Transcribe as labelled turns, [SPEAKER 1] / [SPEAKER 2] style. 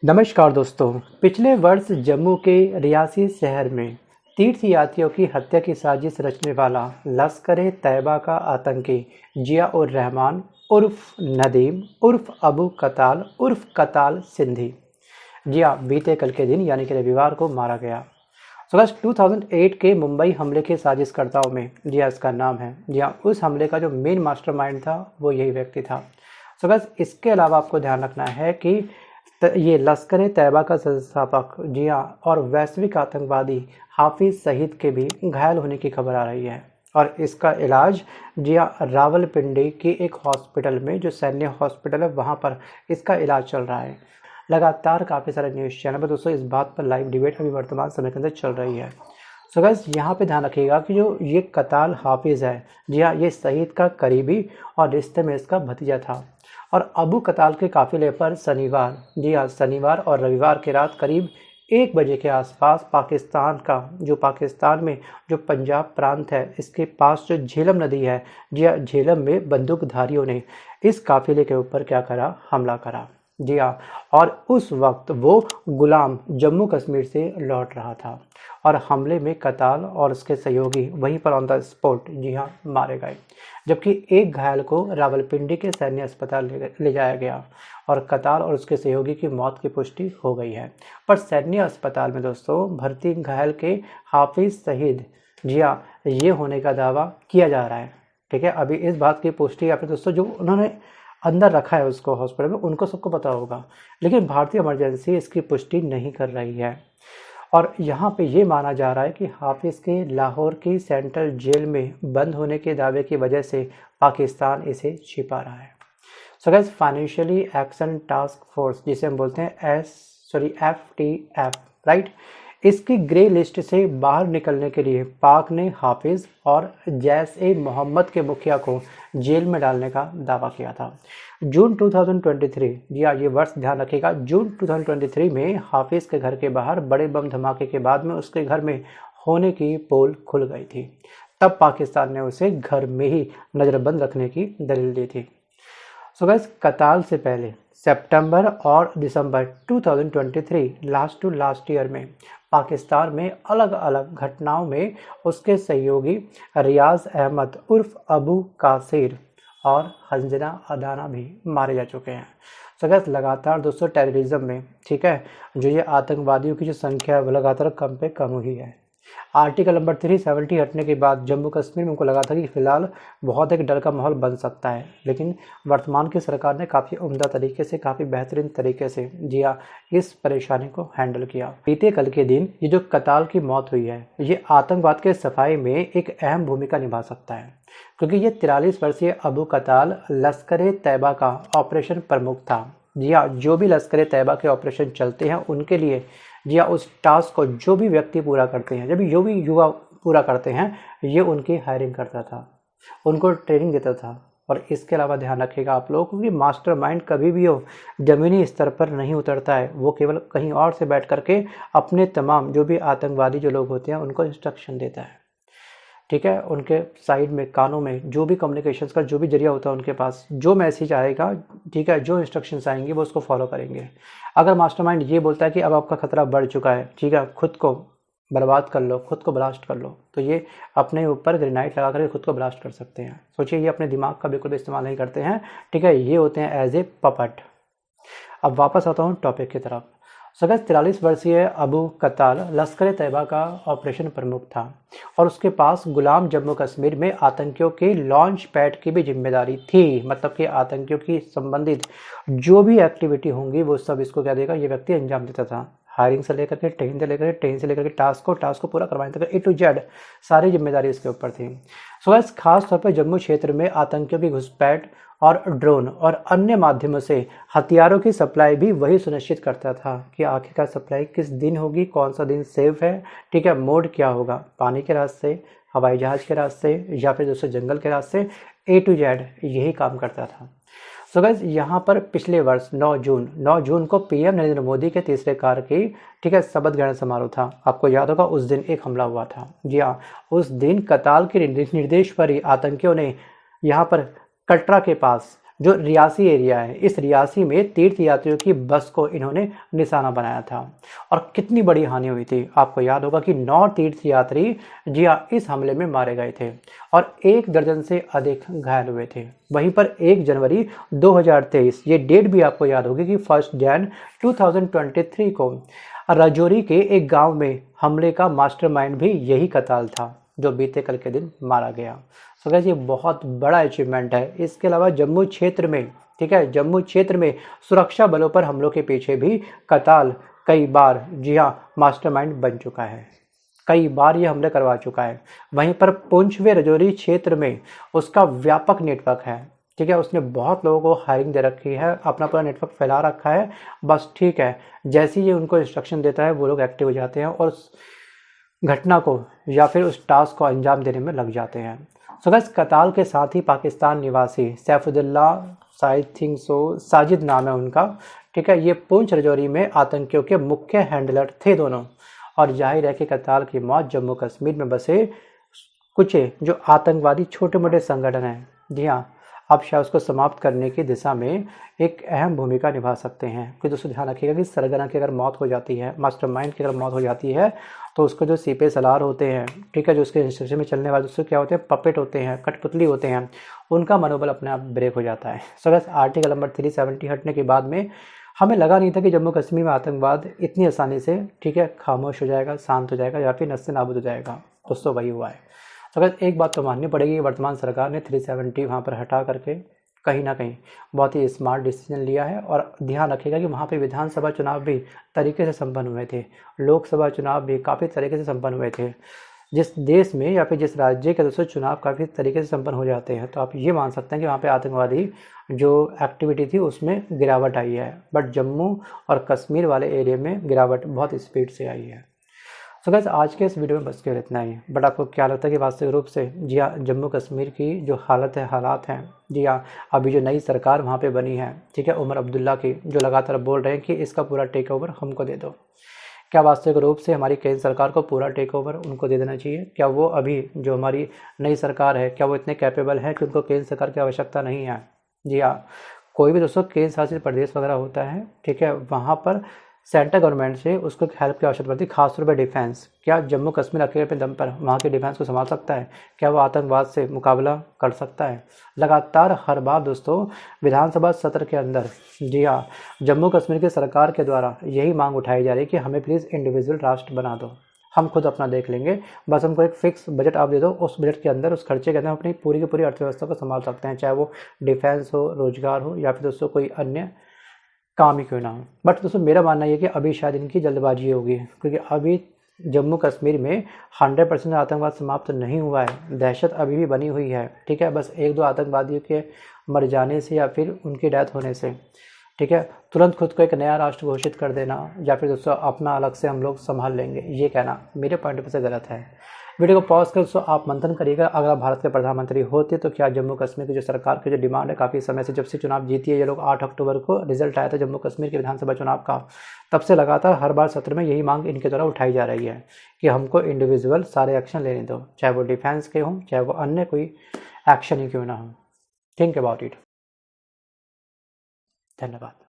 [SPEAKER 1] नमस्कार दोस्तों। पिछले वर्ष जम्मू के रियासी शहर में तीर्थयात्रियों की हत्या की साजिश रचने वाला लश्कर-ए-तैयबा का आतंकी जिया-उर-रहमान उर्फ नदीम उर्फ अबू कताल उर्फ कताल सिंधी जिया बीते कल के दिन यानी कि रविवार को मारा गया। अगस्त 2008 के मुंबई हमले के साजिशकर्ताओं में जिया इसका नाम है। जिया उस हमले का जो मेन मास्टरमाइंड था वो यही व्यक्ति था। अगस्त इसके अलावा आपको ध्यान रखना है कि ये लश्कर-ए-तैयबा का संस्थापक जिया और वैश्विक आतंकवादी हाफिज सईद के भी घायल होने की खबर आ रही है और इसका इलाज जिया रावलपिंडी की एक हॉस्पिटल में, जो सैन्य हॉस्पिटल है, वहाँ पर इसका इलाज चल रहा है। लगातार काफ़ी सारे न्यूज़ चैनल पर दोस्तों इस बात पर लाइव डिबेट अभी वर्तमान समय के अंदर चल रही है। सो गाइस, यहाँ पे ध्यान रखिएगा कि जो ये कताल हाफिज़ है, जी हाँ, ये सईद का करीबी और रिश्ते में इसका भतीजा था और अबू कताल के काफिले पर शनिवार, जी हाँ, शनिवार और रविवार की रात करीब 1 बजे के आसपास पाकिस्तान में जो पंजाब प्रांत है, इसके पास जो झेलम नदी है, जी हाँ, झेलम में बंदूकधारियों ने इस काफिले के ऊपर क्या करा, हमला करा। जी हाँ, और उस वक्त वो गुलाम जम्मू कश्मीर से लौट रहा था और हमले में कताल और उसके सहयोगी वहीं पर ऑन द स्पॉट, जी हाँ, मारे गए, जबकि एक घायल को रावलपिंडी के सैन्य अस्पताल ले जाया गया और कताल और उसके सहयोगी की मौत की पुष्टि हो गई है। पर सैन्य अस्पताल में दोस्तों भर्ती घायल के हाफिज सईद, जी हाँ, ये होने का दावा किया जा रहा है। ठीक है, अभी इस बात की पुष्टि आपने दोस्तों जो उन्होंने अंदर रखा है उसको हॉस्पिटल में, उनको सबको पता होगा, लेकिन भारतीय इमरजेंसी इसकी पुष्टि नहीं कर रही है। और यहाँ पे ये माना जा रहा है कि हाफिज़ के लाहौर की सेंट्रल जेल में बंद होने के दावे की वजह से पाकिस्तान इसे छिपा रहा है। So guys, financially action task force, जिसे हम बोलते हैं FTF, राइट, इसकी ग्रे लिस्ट से बाहर निकलने के लिए पाक ने हाफिज़ और जैश-ए-मोहम्मद के मुखिया को जेल में डालने का दावा किया था। जून 2023, जी हाँ, ये वर्ष ध्यान रखिएगा, जून 2023 में हाफिज़ के घर के बाहर बड़े बम धमाके के बाद में उसके घर में होने की पोल खुल गई थी। तब पाकिस्तान ने उसे घर में ही नज़रबंद रखने की दलील दी थी। सो गाइस, कताल से पहले सितंबर और दिसंबर 2023 लास्ट ईयर में पाकिस्तान में अलग अलग घटनाओं में उसके सहयोगी रियाज अहमद उर्फ अबू कासिर और हंजना अदाना भी मारे जा चुके हैं। सो गाइस, लगातार दोस्तों टेररिज्म में, ठीक है, जो ये आतंकवादियों की जो संख्या है वो लगातार कम पे कम हुई है। आर्टिकल नंबर 370 हटने के बाद जम्मू कश्मीर में उनको लगा था कि फिलहाल बहुत एक डर का माहौल बन सकता है, लेकिन वर्तमान की सरकार ने काफ़ी उम्दा तरीके से, काफ़ी बेहतरीन तरीके से, जी हाँ, इस परेशानी को हैंडल किया। बीते कल के दिन ये जो कताल की मौत हुई है, ये आतंकवाद के सफाई में एक अहम भूमिका निभा सकता है, क्योंकि ये 43 वर्षीय अबू कताल लश्कर-ए-तैयबा का ऑपरेशन प्रमुख था। जी हाँ, जो भी लश्कर-ए-तैयबा के ऑपरेशन चलते हैं उनके लिए, जी हाँ, उस टास्क को जो भी व्यक्ति पूरा करते हैं, जब जो भी युवा पूरा करते हैं, ये उनकी हायरिंग करता था, उनको ट्रेनिंग देता था। और इसके अलावा ध्यान रखिएगा आप लोग, क्योंकि मास्टरमाइंड कभी भी हो ज़मीनी स्तर पर नहीं उतरता है, वो केवल कहीं और से बैठ करके अपने तमाम जो भी आतंकवादी जो लोग होते हैं उनको इंस्ट्रक्शन देता है। ठीक है, उनके साइड में, कानों में जो भी कम्युनिकेशंस का जो भी जरिया होता है उनके पास, जो मैसेज आएगा, ठीक है, जो इंस्ट्रक्शंस आएंगे वो उसको फॉलो करेंगे। अगर मास्टरमाइंड ये बोलता है कि अब आपका खतरा बढ़ चुका है, ठीक है, खुद को बर्बाद कर लो, खुद को ब्लास्ट कर लो, तो ये अपने ऊपर ग्रेनाइट लगा कर खुद को ब्लास्ट कर सकते हैं। सोचिए, ये अपने दिमाग का बिल्कुल भी इस्तेमाल नहीं करते हैं, ठीक है, ये होते हैं एज ए पपट। अब वापस आता हूँ टॉपिक की तरफ। सगैस 43 वर्षीय अबू कताल लश्कर-ए-तैयबा का ऑपरेशन प्रमुख था और उसके पास गुलाम जम्मू कश्मीर में आतंकियों के लॉन्च पैड की भी जिम्मेदारी थी। मतलब कि आतंकियों की संबंधित जो भी एक्टिविटी होंगी वो सब इसको क्या देगा, ये व्यक्ति अंजाम देता था। हायरिंग से लेकर के, ट्रेन से लेकर के टास्क को पूरा करवाने तक A to Z सारी जिम्मेदारी इसके ऊपर थी। सो गाइस, खास तौर पर जम्मू क्षेत्र में आतंकियों की घुसपैठ और ड्रोन और अन्य माध्यमों से हथियारों की सप्लाई भी वही सुनिश्चित करता था कि आखिरकार सप्लाई किस दिन होगी, कौन सा दिन सेफ है, ठीक है, मोड क्या होगा, पानी के रास्ते, हवाई जहाज के रास्ते या फिर दोस्तों जंगल के रास्ते, A to Z यही काम करता था। सो गाइस, यहाँ पर पिछले वर्ष 9 जून को PM नरेंद्र मोदी के तीसरे कार्यकाल की, ठीक है, शपथ ग्रहण समारोह था। आपको याद होगा उस दिन एक हमला हुआ था। जी हाँ, उस दिन कताल के निर्देश पर ही आतंकियों ने यहाँ पर कटरा के पास जो रियासी एरिया है, इस रियासी में तीर्थ यात्रियों की बस को इन्होंने निशाना बनाया था और कितनी बड़ी हानि हुई थी। आपको याद होगा कि 9 तीर्थ यात्री जी हाँ इस हमले में मारे गए थे और 1 दर्जन से अधिक घायल हुए थे। वहीं पर 1 जनवरी 2023, ये डेट भी आपको याद होगी कि 1 जनवरी 2023 को राजौरी के एक गांव में हमले का मास्टरमाइंड भी यही कताल था, जो बीते कल के दिन मारा गया। सो गाइस, ये बहुत बड़ा अचीवमेंट है। इसके अलावा जम्मू क्षेत्र में, ठीक है, जम्मू क्षेत्र में सुरक्षा बलों पर हमलों के पीछे भी कताल कई बार जी हाँ मास्टरमाइंड बन चुका है, कई बार ये हमले करवा चुका है। वहीं पर पुंछ व राजौरी क्षेत्र में उसका व्यापक नेटवर्क है, ठीक है, उसने बहुत लोगों को हायरिंग दे रखी है, अपना पूरा नेटवर्क फैला रखा है। बस ठीक है, जैसे ही ये उनको इंस्ट्रक्शन देता है वो लोग एक्टिव हो जाते हैं और उस घटना को या फिर उस टास्क को अंजाम देने में लग जाते हैं। सो गाइस, कताल के साथ ही पाकिस्तान निवासी सैफुद्दौला साजिद नाम है उनका, ठीक है, ये पुंछ राजौरी में आतंकियों के मुख्य हैंडलर थे दोनों। और जाहिर है कि कताल की मौत जम्मू कश्मीर में बसे कुछ जो आतंकवादी छोटे मोटे संगठन हैं, जी हाँ, अब शायद उसको समाप्त करने की दिशा में एक अहम भूमिका निभा सकते हैं। क्योंकि दोस्तों ध्यान रखिएगा कि सरगना की अगर मौत हो जाती है, मास्टरमाइंड की अगर मौत हो जाती है, तो उसको जो सीपे सलार होते हैं, ठीक है, जो उसके इंस्ट्रक्शन में चलने वाले उससे क्या होते हैं, पपेट होते हैं, कठपुतली होते हैं, उनका मनोबल अपने आप ब्रेक हो जाता है। सो बस आर्टिकल नंबर 370 हटने के बाद में हमें लगा नहीं था कि जम्मू कश्मीर में आतंकवाद इतनी आसानी से, ठीक है, खामोश हो जाएगा, शांत हो जाएगा या फिर नस्ते नाबूद हो जाएगा। दोस्तों वही हुआ है। तो अगर एक बात तो माननी पड़ेगी, वर्तमान सरकार ने 370 वहाँ पर हटा करके कहीं ना कहीं बहुत ही स्मार्ट डिसीजन लिया है। और ध्यान रखिएगा कि वहाँ पे विधानसभा चुनाव भी तरीके से संपन्न हुए थे, लोकसभा चुनाव भी काफ़ी तरीके से संपन्न हुए थे। जिस देश में या फिर जिस राज्य के दोस्तों चुनाव काफ़ी तरीके से संपन्न हो जाते हैं, तो आप ये मान सकते हैं कि वहाँ पे आतंकवादी जो एक्टिविटी थी उसमें गिरावट आई है। बट जम्मू और कश्मीर वाले एरिया में गिरावट बहुत स्पीड से आई है। सो गाइस, आज के इस वीडियो में बस केवल इतना ही। बट आपको क्या लगता है कि वास्तविक रूप से जी हाँ जम्मू कश्मीर की जो हालात हैं, जी हाँ, अभी जो नई सरकार वहाँ पे बनी है, ठीक है, उमर अब्दुल्ला की, जो लगातार बोल रहे हैं कि इसका पूरा टेक ओवर हमको दे दो, क्या वास्तविक रूप से हमारी केंद्र सरकार को पूरा टेक ओवर उनको दे देना चाहिए? क्या वो अभी जो हमारी नई सरकार है, क्या वो इतने कैपेबल है कि उनको केंद्र सरकार की आवश्यकता नहीं है? जी हाँ, कोई भी दोस्तों केंद्र शासित प्रदेश वगैरह होता है, ठीक है, वहाँ पर सेंट्रल गवर्नमेंट से उसको हेल्प की आवश्यकता पड़ती है, खासतौर पर डिफेंस। क्या जम्मू कश्मीर अकेले पे दम पर वहाँ के डिफेंस को संभाल सकता है? क्या वो आतंकवाद से मुकाबला कर सकता है? लगातार हर बार दोस्तों विधानसभा सत्र के अंदर, जी हाँ, जम्मू कश्मीर की सरकार के द्वारा यही मांग उठाई जा रही है कि हमें प्लीज़ इंडिविजुअल राष्ट्र बना दो, हम खुद अपना देख लेंगे, बस हमको एक फिक्स बजट आप दे दो, उस बजट के अंदर, उस खर्चे के अंदर अपनी पूरी की पूरी अर्थव्यवस्था को संभाल सकते हैं, चाहे वो डिफेंस हो, रोजगार हो या फिर दोस्तों कोई अन्य काम ही क्यों ना हो। बट दोस्तों मेरा मानना ये कि अभी शायद इनकी जल्दबाजी होगी, क्योंकि अभी जम्मू कश्मीर में 100% आतंकवाद समाप्त नहीं हुआ है, दहशत अभी भी बनी हुई है, ठीक है, बस 1-2 आतंकवादियों के मर जाने से या फिर उनकी डेथ होने से, ठीक है, तुरंत खुद को एक नया राष्ट्र घोषित कर देना या फिर दोस्तों अपना अलग से हम लोग संभाल लेंगे, ये कहना मेरे पॉइंट ऑफ व्यू से गलत है। वीडियो को पॉज कर दोस्तों आप मंथन करिएगा, अगर आप भारत के प्रधानमंत्री होते तो क्या जम्मू कश्मीर की जो सरकार की जो डिमांड है, काफ़ी समय से जब से चुनाव जीती है ये लोग, 8 अक्टूबर को रिजल्ट आया था जम्मू कश्मीर के विधानसभा चुनाव का, तब से लगातार हर बार सत्र में यही मांग इनके द्वारा उठाई जा रही है कि हमको इंडिविजुअल सारे एक्शन लेने दो, चाहे वो डिफेंस के हों, चाहे वो अन्य कोई एक्शन ही क्यों ना हो। Think about it. धन्यवाद।